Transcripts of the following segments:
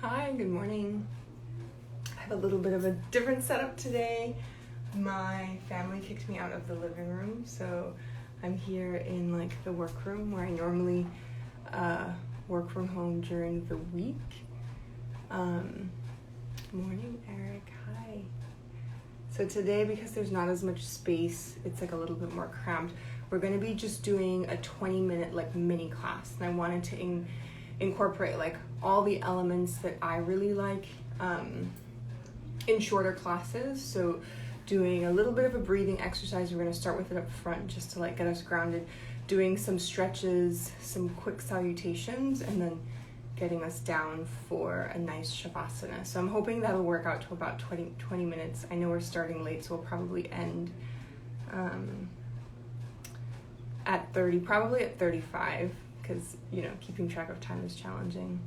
Hi, good morning. I have a little bit of a different setup today. My family kicked me out of the living room, so I'm here in like the workroom where I normally work from home during the week. Morning, Eric. Hi. So today, because there's not as much space, it's like a little bit more cramped. We're going to be just doing a 20-minute like mini class, and I wanted to incorporate like all the elements that I really like in shorter classes. So doing a little bit of a breathing exercise. We're going to start with it up front just to like get us grounded, doing some stretches, some quick salutations, and then getting us down for a nice shavasana. So I'm hoping that'll work out to about 20 minutes. I know we're starting late, so we'll probably end at 30, probably at 35, because, you know, keeping track of time is challenging.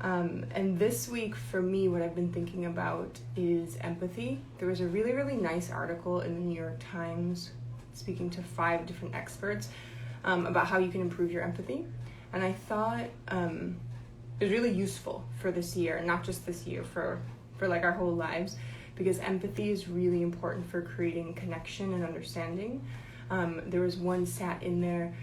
And this week for me, what I've been thinking about is empathy. There was a really, really nice article in the New York Times speaking to 5 different experts about how you can improve your empathy. And I thought it was really useful for this year, not just this year, for like our whole lives, because empathy is really important for creating connection and understanding. There was one stat in there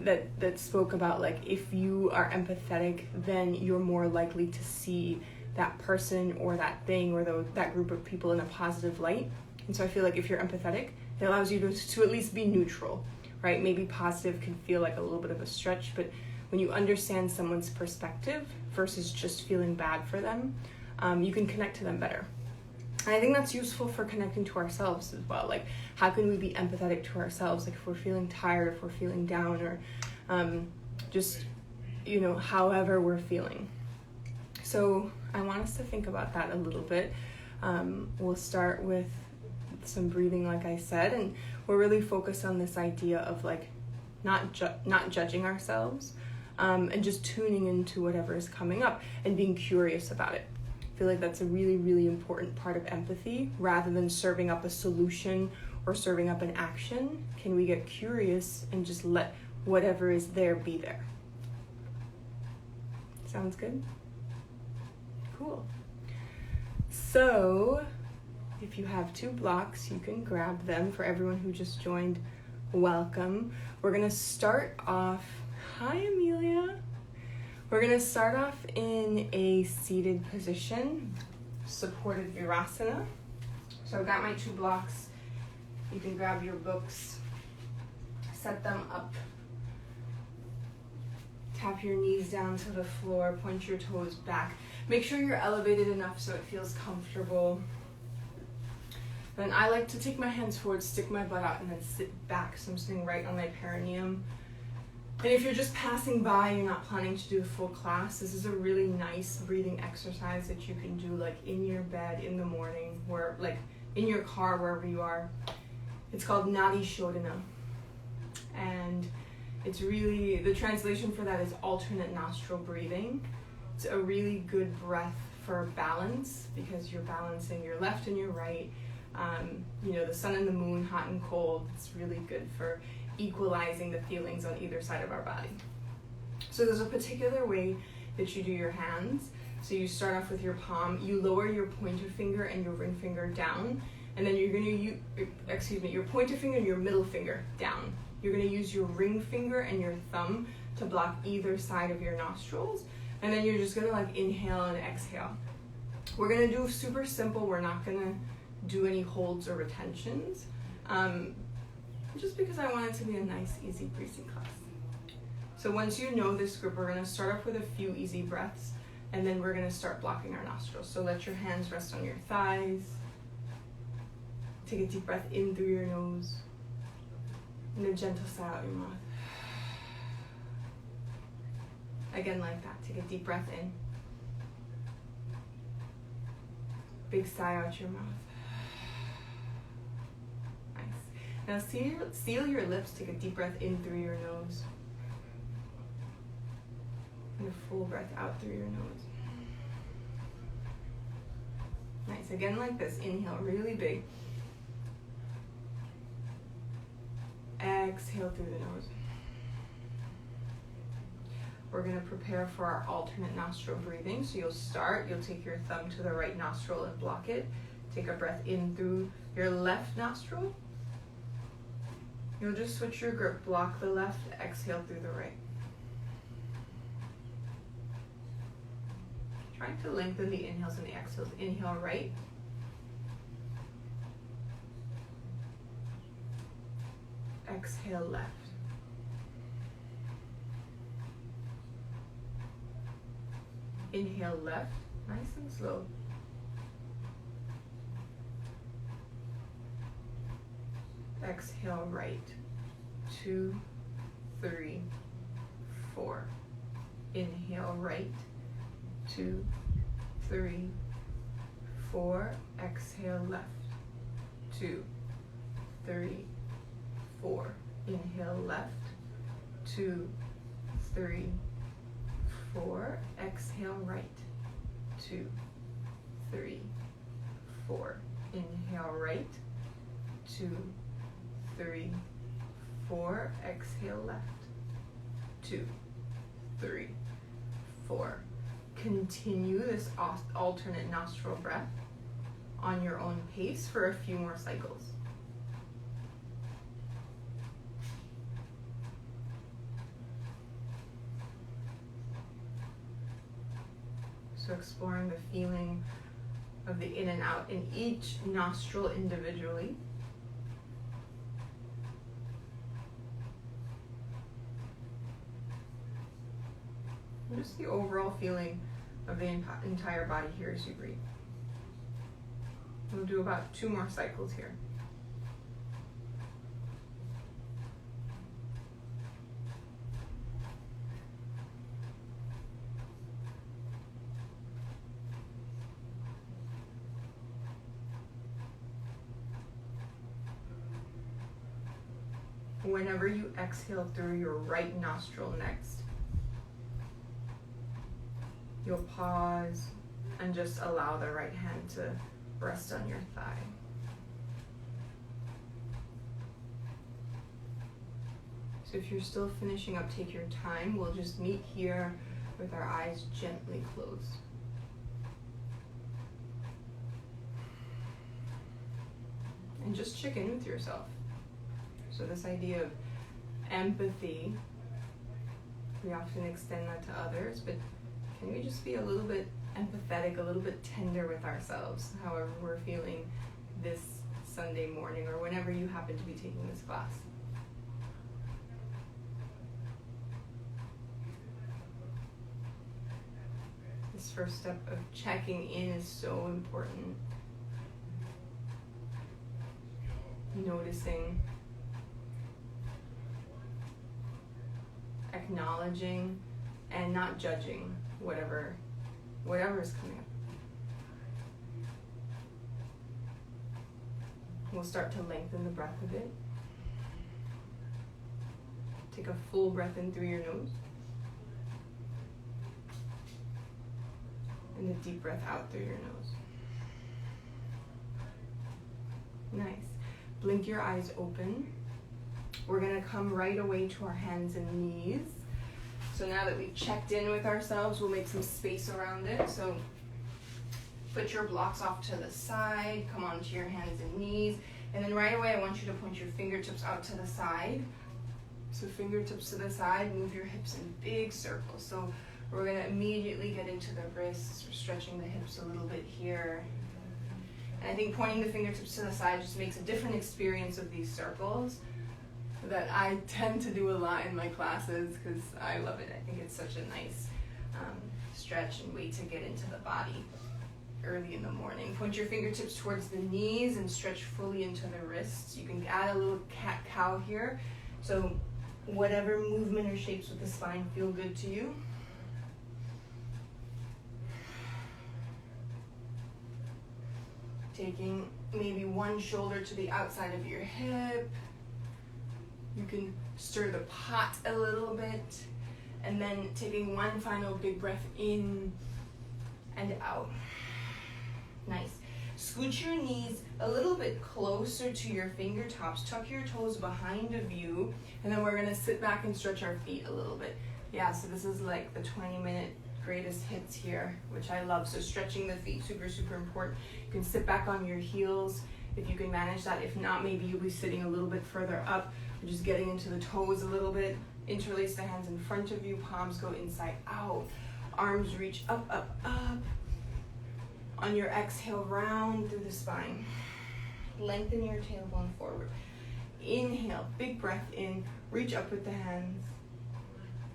that spoke about like if you are empathetic, then you're more likely to see that person or that thing or that group of people in a positive light. And so I feel like if you're empathetic, it allows you to at least be neutral, right? Maybe positive can feel like a little bit of a stretch, but when you understand someone's perspective versus just feeling bad for them, you can connect to them better. And I think that's useful for connecting to ourselves as well. Like, how can we be empathetic to ourselves? Like, if we're feeling tired, if we're feeling down, or just, you know, however we're feeling. So I want us to think about that a little bit. We'll start with some breathing, like I said, and we're really focused on this idea of like not judging ourselves, and just tuning into whatever is coming up and being curious about it. I feel like that's a really, really important part of empathy. Rather than serving up a solution or serving up an action, can we get curious and just let whatever is there be there? Sounds good? Cool. So if you have 2 blocks, you can grab them. For everyone who just joined, welcome. We're going to start off. Hi, Amelia. We're going to start off in a seated position, supported Virasana. So I've got my 2 blocks. You can grab your books, set them up, tap your knees down to the floor, point your toes back. Make sure you're elevated enough so it feels comfortable. Then I like to take my hands forward, stick my butt out, and then sit back. So I'm sitting right on my perineum. And if you're just passing by, you're not planning to do a full class, this is a really nice breathing exercise that you can do like in your bed in the morning, or like in your car, wherever you are. It's called Nadi Shodhana. And it's really, the translation for that is alternate nostril breathing. It's a really good breath for balance because you're balancing your left and your right. You know, the sun and the moon, hot and cold. It's really good for equalizing the feelings on either side of our body. So there's a particular way that you do your hands. So you start off with your palm, you lower your pointer finger and your ring finger down, and then you're going to use, your pointer finger and your middle finger down. You're going to use your ring finger and your thumb to block either side of your nostrils, and then you're just going to like inhale and exhale. We're going to do super simple. We're not going to do any holds or retentions. Just because I want it to be a nice, easy breathing class. So once you know this group, we're going to start off with a few easy breaths, and then we're going to start blocking our nostrils. So let your hands rest on your thighs. Take a deep breath in through your nose, and a gentle sigh out your mouth. Again, like that. Take a deep breath in. Big sigh out your mouth. Now seal your lips, take a deep breath in through your nose. And a full breath out through your nose. Nice, again like this, inhale really big. Exhale through the nose. we're going to prepare for our alternate nostril breathing. So you'll take your thumb to the right nostril and block it. Take a breath in through your left nostril. You'll just switch your grip, block the left, exhale through the right. Trying to lengthen the inhales and the exhales. Inhale right. Exhale left. Inhale left, nice and slow. Exhale right. 2, 3, 4. Inhale right. 2, 3, 4. Exhale left. 2, 3, 4. Inhale left. 2, 3, 4. Exhale right. 2, 3, 4. Inhale right. 2, 3, 4. Exhale left. 2, 3, 4. Continue this alternate nostril breath on your own pace for a few more cycles. So exploring the feeling of the in and out in each nostril individually. And just the overall feeling of the entire body here as you breathe. We'll do about 2 more cycles here. Whenever you exhale through your right nostril next, you'll pause and just allow the right hand to rest on your thigh. So if you're still finishing up, take your time. We'll just meet here with our eyes gently closed. And just check in with yourself. So this idea of empathy, we often extend that to others, but can we just be a little bit empathetic, a little bit tender with ourselves, however we're feeling this Sunday morning or whenever you happen to be taking this class? This first step of checking in is so important. Noticing, acknowledging, and not judging whatever is coming up. We'll start to lengthen the breath a bit. Take a full breath in through your nose. And a deep breath out through your nose. Nice. Blink your eyes open. We're gonna come right away to our hands and knees. So now that we've checked in with ourselves, we'll make some space around it. So put your blocks off to the side, come onto your hands and knees, and then right away I want you to point your fingertips out to the side. So fingertips to the side, move your hips in big circles. So we're gonna immediately get into the wrists. We're stretching the hips a little bit here. And I think pointing the fingertips to the side just makes a different experience of these circles that I tend to do a lot in my classes because I love it. I think it's such a nice stretch and way to get into the body early in the morning. Point your fingertips towards the knees and stretch fully into the wrists. You can add a little cat-cow here. So whatever movement or shapes with the spine feel good to you. Taking maybe one shoulder to the outside of your hip. You can stir the pot a little bit, and then taking one final big breath in and out. Nice. Scooch your knees a little bit closer to your fingertips. Tuck your toes behind of you, and then we're gonna sit back and stretch our feet a little bit. Yeah, so this is like the 20-minute greatest hits here, which I love. So stretching the feet, super, super important. You can sit back on your heels if you can manage that. If not, maybe you'll be sitting a little bit further up, or just getting into the toes a little bit. Interlace the hands in front of you, palms go inside out, arms reach up, up, up. On your exhale, round through the spine. Lengthen your tailbone forward. Inhale, big breath in, reach up with the hands.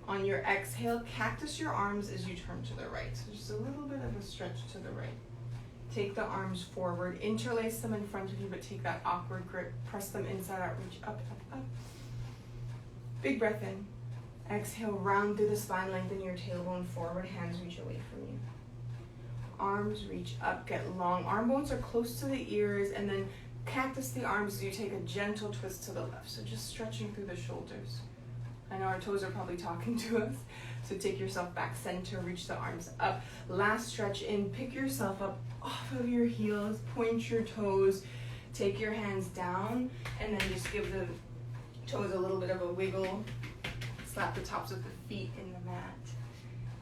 On your exhale, cactus your arms as you turn to the right. So just a little bit of a stretch to the right. Take the arms forward, interlace them in front of you, but take that awkward grip. Press them inside out, reach up, up, up. Big breath in. Exhale, round through the spine, lengthen your tailbone forward, hands reach away from you. Arms reach up, get long. Arm bones are close to the ears, and then cactus the arms as you take a gentle twist to the left. So just stretching through the shoulders. I know our toes are probably talking to us, so take yourself back center, reach the arms up. Last stretch in, pick yourself up off of your heels, point your toes, take your hands down, and then just give the toes a little bit of a wiggle. Slap the tops of the feet in the mat.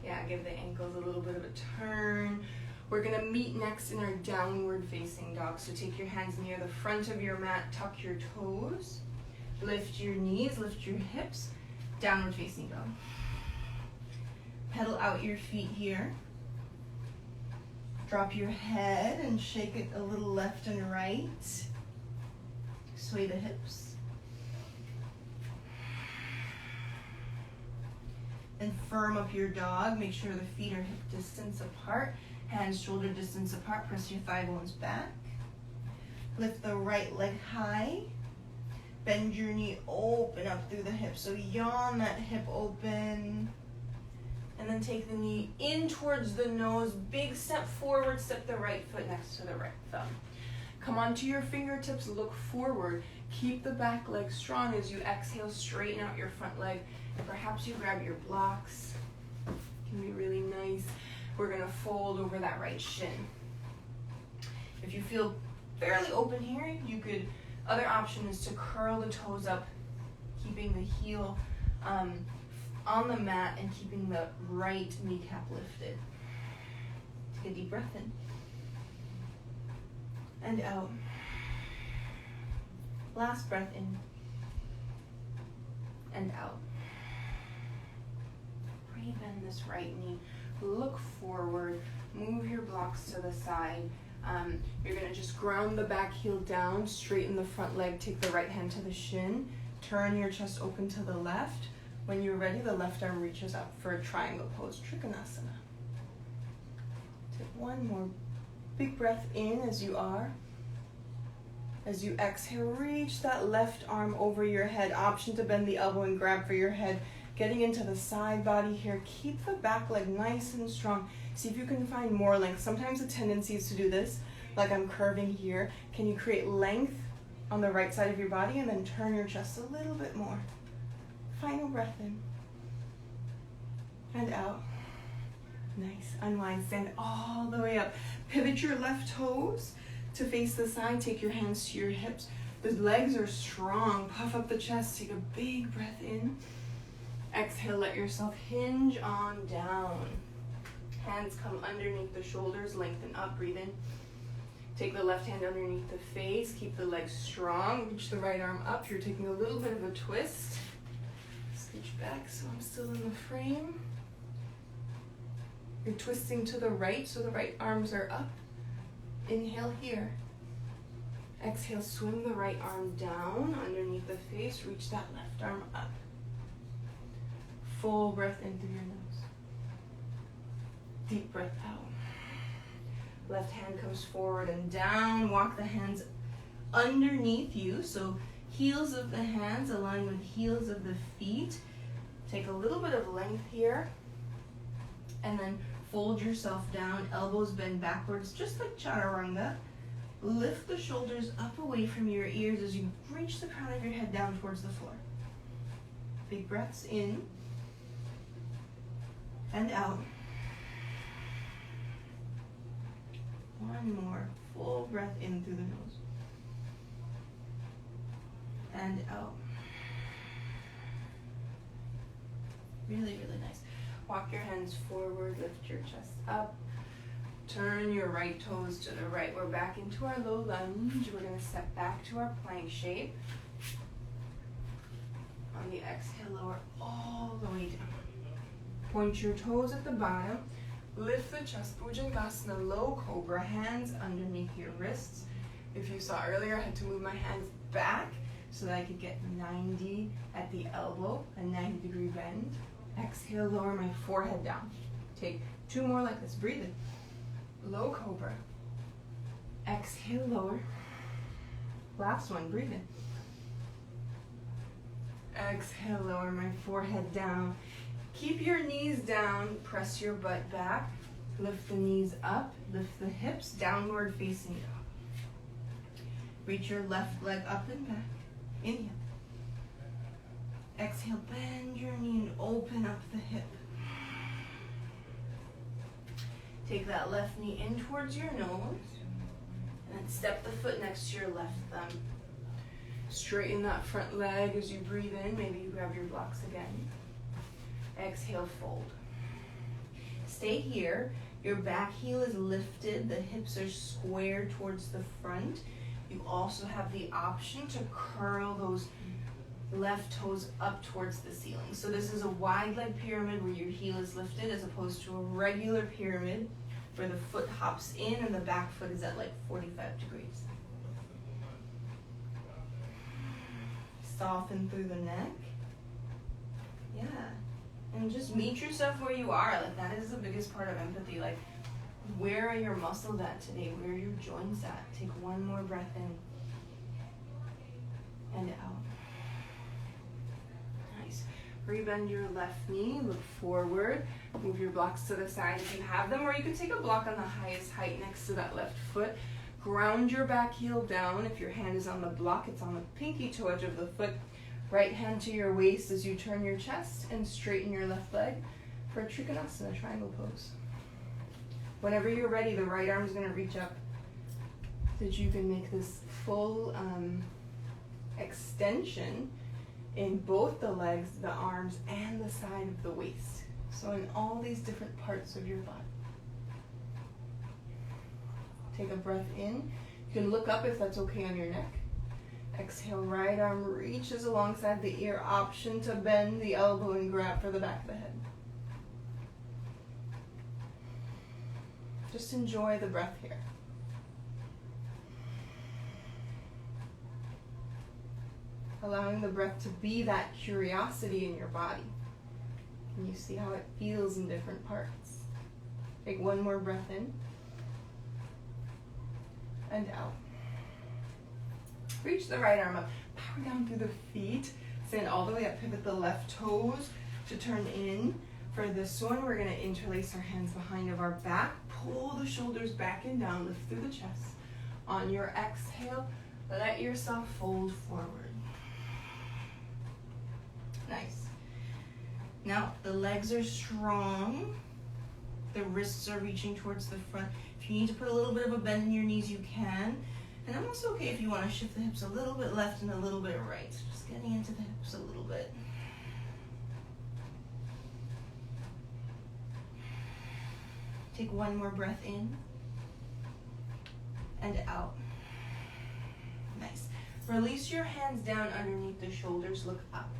Yeah, give the ankles a little bit of a turn. We're gonna meet next in our downward facing dog. So take your hands near the front of your mat, tuck your toes, lift your knees, lift your hips, downward facing dog. Pedal out your feet here. Drop your head and shake it a little left and right. Sway the hips. And firm up your dog. Make sure the feet are hip distance apart. Hands shoulder distance apart. Press your thigh bones back. Lift the right leg high. Bend your knee, open up through the hip. So yawn that hip open. And then take the knee in towards the nose. Big step forward. Step the right foot next to the right thumb. Come onto your fingertips. Look forward. Keep the back leg strong as you exhale. Straighten out your front leg. Perhaps you grab your blocks. Can be really nice. We're gonna fold over that right shin. If you feel fairly open here, you could, other option is to curl the toes up, keeping the heel on the mat and keeping the right kneecap lifted. Take a deep breath in. And out. Last breath in. And out. Bend this right knee, look forward, move your blocks to the side. You're gonna just ground the back heel down, straighten the front leg, take the right hand to the shin, turn your chest open to the left. When you're ready, the left arm reaches up for a triangle pose, Trikonasana. Take one more big breath in as you are. As you exhale, reach that left arm over your head. Option to bend the elbow and grab for your head. Getting into the side body here. Keep the back leg nice and strong. See if you can find more length. Sometimes the tendency is to do this, like I'm curving here. Can you create length on the right side of your body and then turn your chest a little bit more? Final breath in. And out. Nice. Unwind. Stand all the way up. Pivot your left toes to face the side. Take your hands to your hips. The legs are strong. Puff up the chest. Take a big breath in. Exhale, let yourself hinge on down. Hands come underneath the shoulders, lengthen up, breathe in. Take the left hand underneath the face, keep the legs strong, reach the right arm up. You're taking a little bit of a twist. Scooch back so I'm still in the frame. You're twisting to the right, so the right arms are up. Inhale here. Exhale, swing the right arm down underneath the face, reach that left arm up. Full breath in through your nose. Deep breath out. Left hand comes forward and down. Walk the hands underneath you. So heels of the hands align with heels of the feet. Take a little bit of length here. And then fold yourself down. Elbows bend backwards, just like Chaturanga. Lift the shoulders up away from your ears as you reach the crown of your head down towards the floor. Big breaths in. And out. One more. Full breath in through the nose. And out. Really, really nice. Walk your hands forward, lift your chest up. Turn your right toes to the right. We're back into our low lunge. We're going to step back to our plank shape. On the exhale, lower all the way down. Point your toes at the bottom. Lift the chest, Bhujangasana, low cobra, hands underneath your wrists. If you saw earlier, I had to move my hands back so that I could get 90 at the elbow, a 90-degree bend. Exhale, lower my forehead down. Take 2 more like this. Breathe in. Low cobra. Exhale, lower. Last one, breathe in. Exhale, lower my forehead down. Keep your knees down, press your butt back. Lift the knees up, lift the hips, downward facing dog. Reach your left leg up and back. Inhale. Exhale, bend your knee and open up the hip. Take that left knee in towards your nose, and then step the foot next to your left thumb. Straighten that front leg as you breathe in. Maybe you grab your blocks again. Exhale, fold. Stay here. Your back heel is lifted. The hips are squared towards the front. You also have the option to curl those left toes up towards the ceiling. So this is a wide leg pyramid where your heel is lifted as opposed to a regular pyramid where the foot hops in and the back foot is at like 45 degrees. Soften through the neck. Yeah. And just meet yourself where you are. Like, that is the biggest part of empathy. Like, where are your muscles at today? Where are your joints at? Take one more breath in and out. Nice. Rebend your left knee, look forward. Move your blocks to the side if you have them, or you can take a block on the highest height next to that left foot. Ground your back heel down. If your hand is on the block, it's on the pinky toe edge of the foot. Right hand to your waist as you turn your chest and straighten your left leg for a Trikonasana, triangle pose. Whenever you're ready, the right arm is going to reach up so that you can make this full extension in both the legs, the arms, and the side of the waist. So in all these different parts of your body. Take a breath in. You can look up if that's okay on your neck. Exhale, right arm reaches alongside the ear. Option to bend the elbow and grab for the back of the head. Just enjoy the breath here. Allowing the breath to be that curiosity in your body. And you see how it feels in different parts. Take one more breath in and out. Reach the right arm up, power down through the feet, stand all the way up, pivot the left toes to turn in. For this one, we're going to interlace our hands behind of our back, pull the shoulders back and down, lift through the chest. On your exhale, let yourself fold forward. Nice. Now, the legs are strong, the wrists are reaching towards the front. If you need to put a little bit of a bend in your knees, you can. And I'm also okay if you want to shift the hips a little bit left and a little bit right. Just getting into the hips a little bit. Take one more breath in and out. Nice. Release your hands down underneath the shoulders, look up.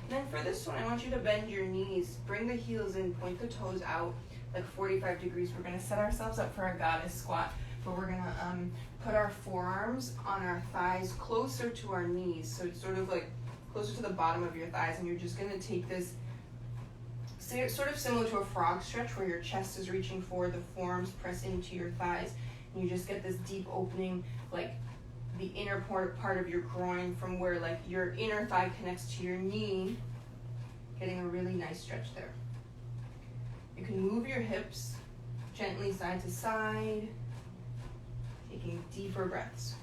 And then for this one, I want you to bend your knees, bring the heels in, point the toes out like 45 degrees. We're going to set ourselves up for a goddess squat, but we're going to put our forearms on our thighs closer to our knees. So it's sort of like closer to the bottom of your thighs, and you're just going to take this sort of similar to a frog stretch where your chest is reaching forward, the forearms press into your thighs, and you just get this deep opening, like the inner part of your groin from where like your inner thigh connects to your knee, getting a really nice stretch there. You can move your hips gently side to side, taking deeper breaths.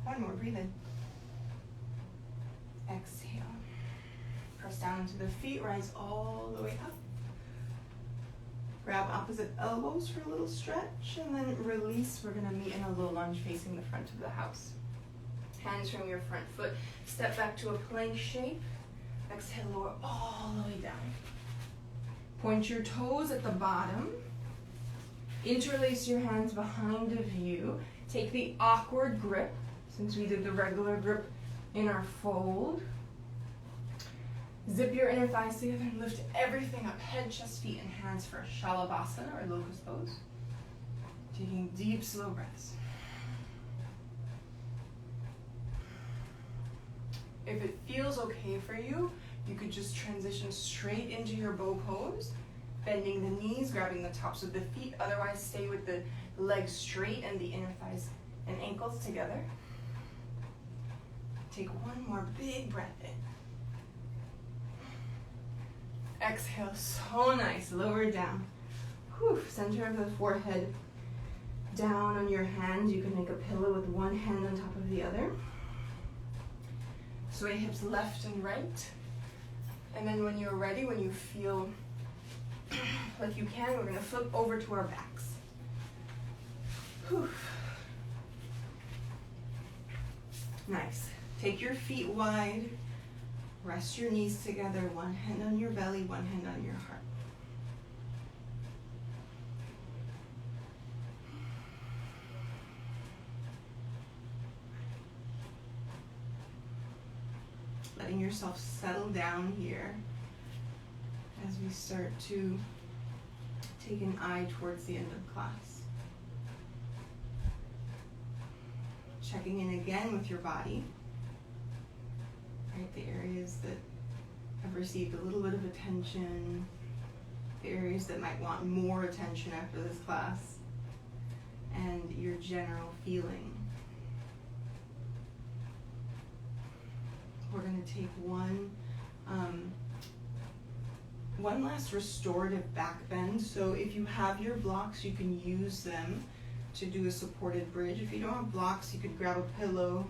One more, breathe in. Exhale. Press down into the feet, rise all the way up. Grab opposite elbows for a little stretch, and then release. We're going to meet in a low lunge facing the front of the house. Hands from your front foot. Step back to a plank shape. Exhale, lower all the way down. Point your toes at the bottom. Interlace your hands behind of you. Take the awkward grip, since we did the regular grip in our fold. Zip your inner thighs together and lift everything up. Head, chest, feet, and hands for Shalabhasana or locust pose. Taking deep, slow breaths. If it feels okay for you, you could just transition straight into your bow pose, bending the knees, grabbing the tops of the feet. Otherwise, stay with the legs straight and the inner thighs and ankles together. Take one more big breath in. Exhale, so nice. Lower down. Whew. Center of the forehead down on your hands. You can make a pillow with one hand on top of the other. Sway hips left and right. And then when you're ready, when you feel like you can, we're going to flip over to our backs. Whew. Nice. Take your feet wide. Rest your knees together. One hand on your belly, one hand on your heart. Letting yourself settle down here as we start to take an eye towards the end of class. Checking in again with your body. Right, the areas that have received a little bit of attention, the areas that might want more attention after this class, and your general feeling. We're going to take one last restorative back bend. So if you have your blocks, you can use them to do a supported bridge. If you don't have blocks, you could grab a pillow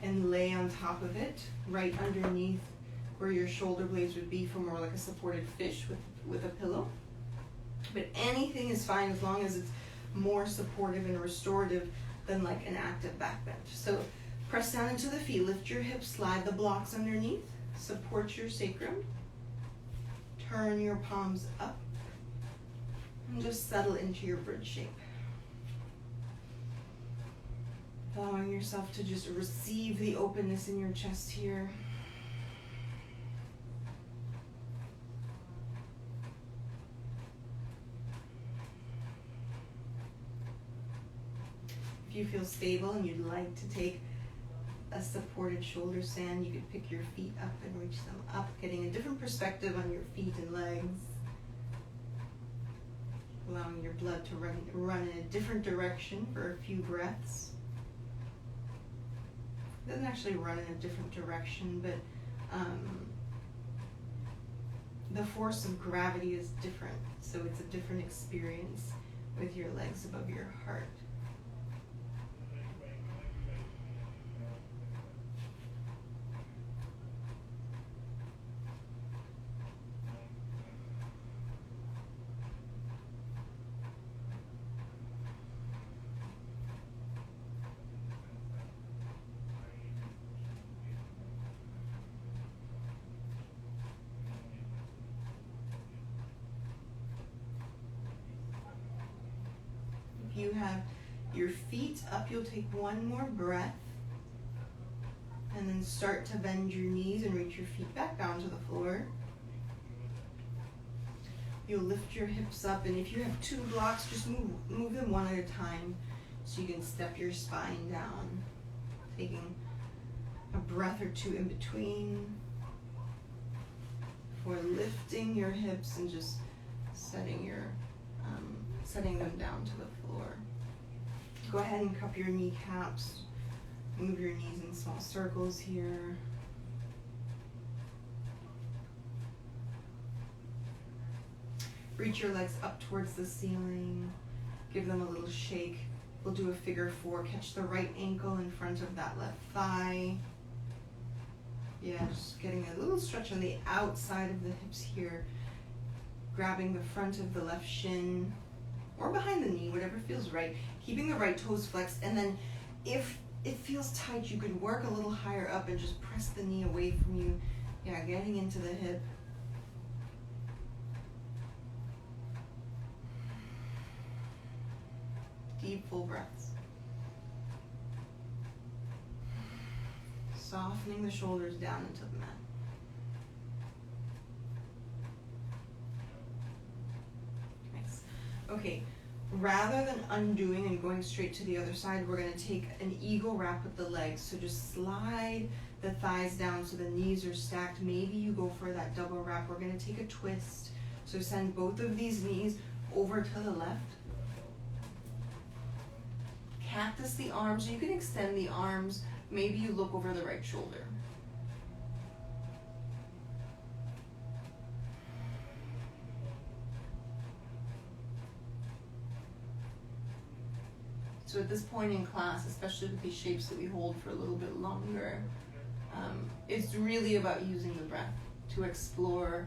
and lay on top of it, right underneath where your shoulder blades would be, for more like a supported fish with a pillow. But anything is fine as long as it's more supportive and restorative than like an active back bend. So press down into the feet, lift your hips, slide the blocks underneath, support your sacrum, turn your palms up, and just settle into your bridge shape. Allowing yourself to just receive the openness in your chest here. If you feel stable and you'd like to take a supported shoulder stand, you could pick your feet up and reach them up, getting a different perspective on your feet and legs. Allowing your blood to run in a different direction for a few breaths. It doesn't actually run in a different direction, but the force of gravity is different, so it's a different experience with your legs above your heart. You have your feet up, you'll take one more breath and then start to bend your knees and reach your feet back down to the floor. You'll lift your hips up, and if you have two blocks, just move them one at a time so you can step your spine down, taking a breath or two in between before lifting your hips and just setting them down to the floor. Go ahead and cup your kneecaps. Move your knees in small circles here. Reach your legs up towards the ceiling. Give them a little shake. We'll do a figure four. Catch the right ankle in front of that left thigh. Yeah, just getting a little stretch on the outside of the hips here. Grabbing the front of the left shin or behind the knee, whatever feels right. Keeping the right toes flexed, and then if it feels tight, you could work a little higher up and just press the knee away from you Yeah, getting into the hip. Deep, full breaths. Softening the shoulders down into the mat. Nice. Okay, rather than undoing and going straight to the other side, we're going to take an eagle wrap with the legs. So just slide the thighs down so the knees are stacked. Maybe you go for that double wrap. We're going to take a twist. So send both of these knees over to the left. Cactus the arms. You can extend the arms. Maybe you look over the right shoulder. So at this point in class, especially with these shapes that we hold for a little bit longer, it's really about using the breath to explore,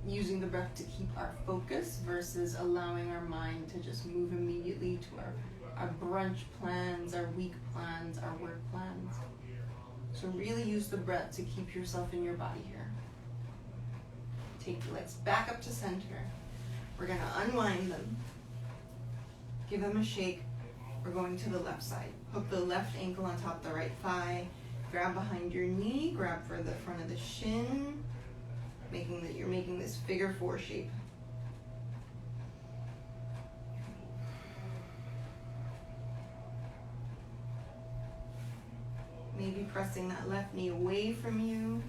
using the breath to keep our focus versus allowing our mind to just move immediately to our brunch plans, our week plans, our work plans. So really use the breath to keep yourself in your body here. Take the legs back up to center. We're going to unwind them. Give them a shake. We're going to the left side. Hook the left ankle on top of the right thigh. Grab behind your knee. Grab for the front of the shin. You're making this figure four shape. Maybe pressing that left knee away from you.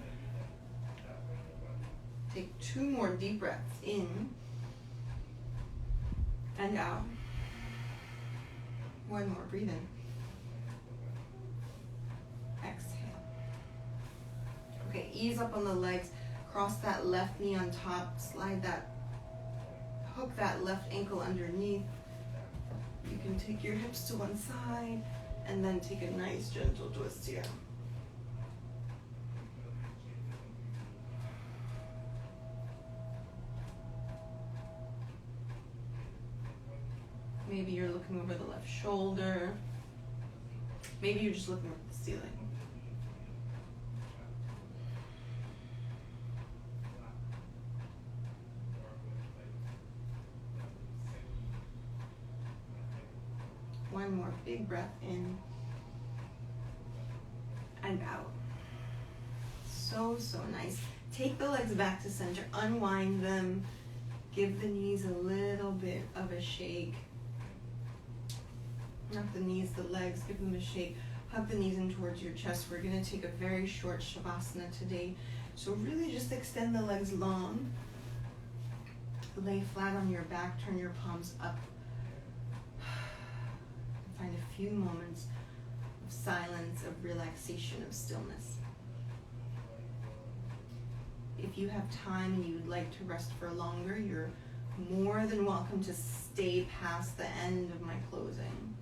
Take 2 more deep breaths in and out. 1 more, breathe in. Exhale. Okay, ease up on the legs. Cross that left knee on top. Hook that left ankle underneath. You can take your hips to one side and then take a nice gentle twist here. Maybe you're looking over the left shoulder. Maybe you're just looking at the ceiling. One more big breath in and out. So nice. Take the legs back to center, unwind them, give the knees a little bit of a shake. Not the knees, the legs, give them a shake. Hug the knees in towards your chest. We're going to take a very short Shavasana today. So really just extend the legs long. Lay flat on your back, turn your palms up. Find a few moments of silence, of relaxation, of stillness. If you have time and you would like to rest for longer, you're more than welcome to stay past the end of my closing.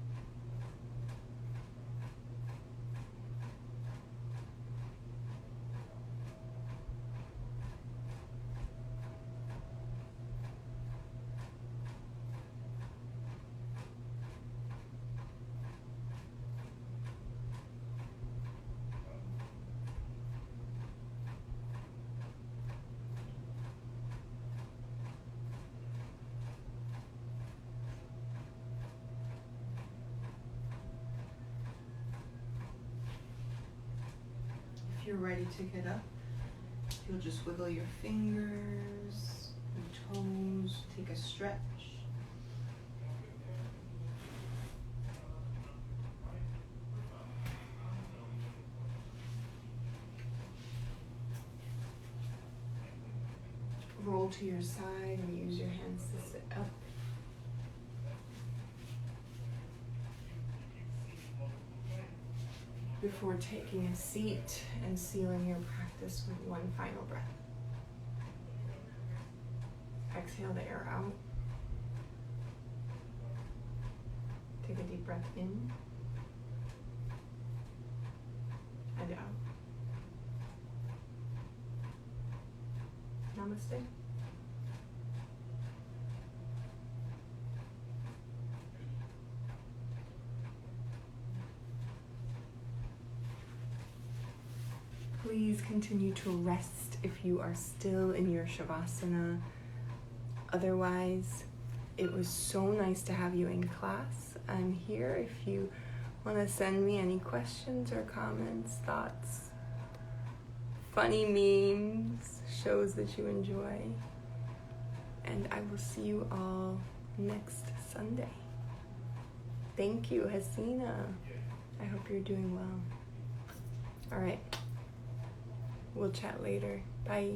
If you're ready to get up, you'll just wiggle your fingers and toes, take a stretch. Roll to your side and use your hands to sit up. Before taking a seat and sealing your practice with one final breath. Exhale the air out. Take a deep breath in and out. Namaste. Please please continue to rest if you are still in your Shavasana. Otherwise, it was so nice to have you in class. I'm here if you want to send me any questions or comments, thoughts, funny memes, shows that you enjoy. And I will see you all next Sunday. Thank you, Hasina. I hope you're doing well. All right. We'll chat later. Bye.